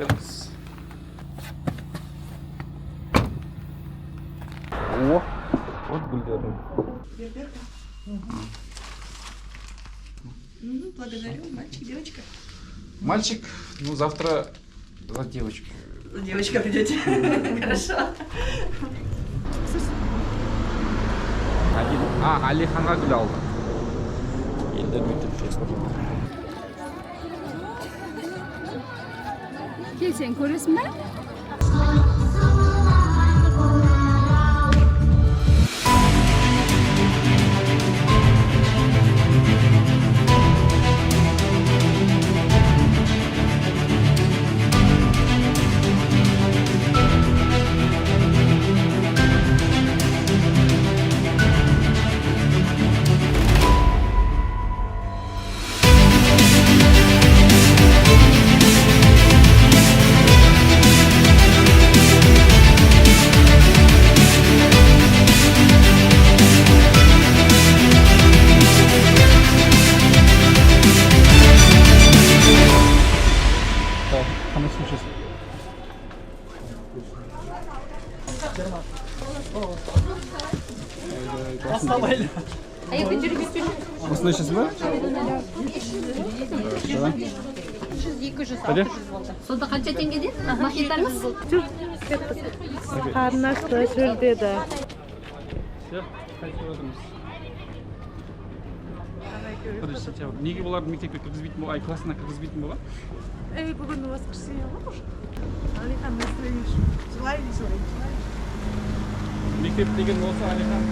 кетеміз. О, вот гүлдерім. Благодарю, мальчик, девочка. Мальчик, ну завтра за девочку. Девочка придете. Хорошо. Алиханға гүл алды. Енді бүйтіп жоспар. Келсең көресің бе? Осыны ішесің бе? 200-600 болды. Сонда қанша теңгеден? Махиттарыңыз? Қарны ашты, жүр деді. Неге оларды мектепке кіргізбейтін болған, классына кіргізбейтін болған? Бүгін воскресенье ғой. Алихан настроение. Желаю не желаю. Мектеп деген болса, Алихан